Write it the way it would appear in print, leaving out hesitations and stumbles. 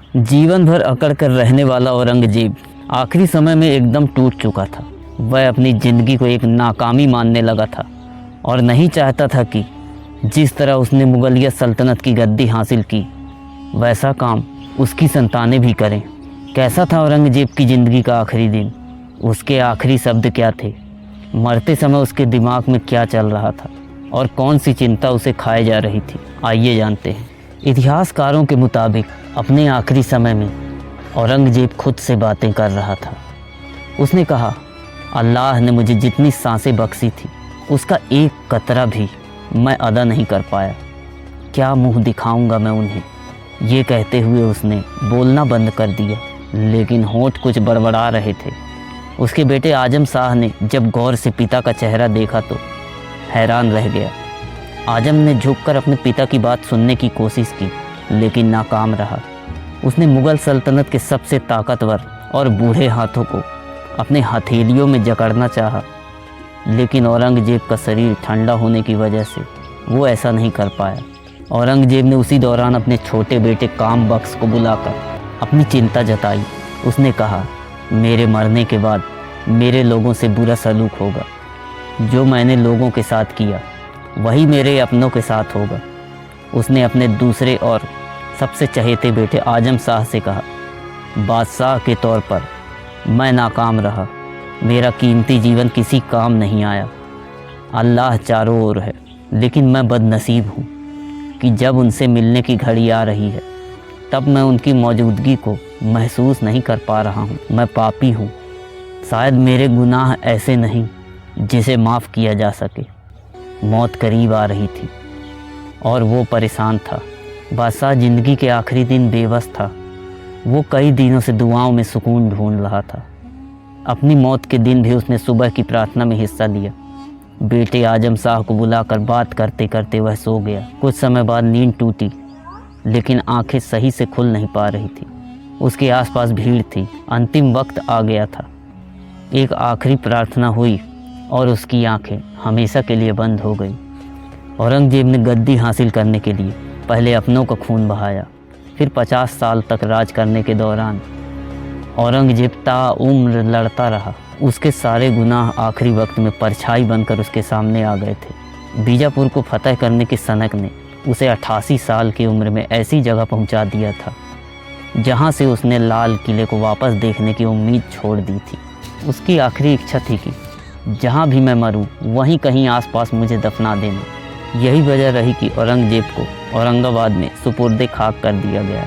जीवन भर अकड़ कर रहने वाला औरंगजेब आखिरी समय में एकदम टूट चुका था। वह अपनी ज़िंदगी को एक नाकामी मानने लगा था और नहीं चाहता था कि जिस तरह उसने मुगलिया सल्तनत की गद्दी हासिल की वैसा काम उसकी संतानें भी करें। कैसा था औरंगजेब की ज़िंदगी का आखिरी दिन? उसके आखिरी शब्द क्या थे? मरते समय उसके दिमाग में क्या चल रहा था और कौन सी चिंता उसे खाए जा रही थी? आइए जानते हैं। इतिहासकारों के मुताबिक अपने आखिरी समय में औरंगजेब खुद से बातें कर रहा था। उसने कहा, अल्लाह ने मुझे जितनी सांसें बख्शी थी उसका एक कतरा भी मैं अदा नहीं कर पाया। क्या मुंह दिखाऊंगा मैं उन्हें? ये कहते हुए उसने बोलना बंद कर दिया, लेकिन होंठ कुछ बड़बड़ा रहे थे। उसके बेटे आजम शाह ने जब गौर से पिता का चेहरा देखा तो हैरान रह गया। आजम ने झुककर अपने पिता की बात सुनने की कोशिश की, लेकिन नाकाम रहा। उसने मुग़ल सल्तनत के सबसे ताकतवर और बूढ़े हाथों को अपने हथेलियों में जकड़ना चाहा, लेकिन औरंगजेब का शरीर ठंडा होने की वजह से वो ऐसा नहीं कर पाया। औरंगजेब ने उसी दौरान अपने छोटे बेटे काम बख्श को बुलाकर अपनी चिंता जताई। उसने कहा, मेरे मरने के बाद मेरे लोगों से बुरा सलूक होगा। जो मैंने लोगों के साथ किया वही मेरे अपनों के साथ होगा। उसने अपने दूसरे और सबसे चहेते बेटे आजम शाह से कहा, बादशाह के तौर पर मैं नाकाम रहा। मेरा कीमती जीवन किसी काम नहीं आया। अल्लाह चारों ओर है, लेकिन मैं बदनसीब हूँ कि जब उनसे मिलने की घड़ी आ रही है तब मैं उनकी मौजूदगी को महसूस नहीं कर पा रहा हूँ। मैं पापी हूँ। शायद मेरे गुनाह ऐसे नहीं जिसे माफ़ किया जा सके। मौत करीब आ रही थी और वो परेशान था। बादशाह ज़िंदगी के आखिरी दिन बेबस था। वो कई दिनों से दुआओं में सुकून ढूंढ रहा था। अपनी मौत के दिन भी उसने सुबह की प्रार्थना में हिस्सा लिया। बेटे आजम शाह को बुलाकर बात करते करते वह सो गया। कुछ समय बाद नींद टूटी, लेकिन आंखें सही से खुल नहीं पा रही थी। उसके आसपास भीड़ थी। अंतिम वक्त आ गया था। एक आखिरी प्रार्थना हुई और उसकी आंखें हमेशा के लिए बंद हो गई। औरंगजेब ने गद्दी हासिल करने के लिए पहले अपनों का खून बहाया, फिर 50 साल तक राज करने के दौरान औरंगजेब ताउम्र लड़ता रहा। उसके सारे गुनाह आखिरी वक्त में परछाई बनकर उसके सामने आ गए थे। बीजापुर को फतह करने के सनक ने उसे 88 साल की उम्र में ऐसी जगह पहुंचा दिया था जहां से उसने लाल किले को वापस देखने की उम्मीद छोड़ दी थी। उसकी आखिरी इच्छा थी कि जहां भी मैं मरूं वहीं कहीं आसपास मुझे दफना देना। यही वजह रही कि औरंगजेब को औरंगाबाद में सुपुर्दे खाक कर दिया गया।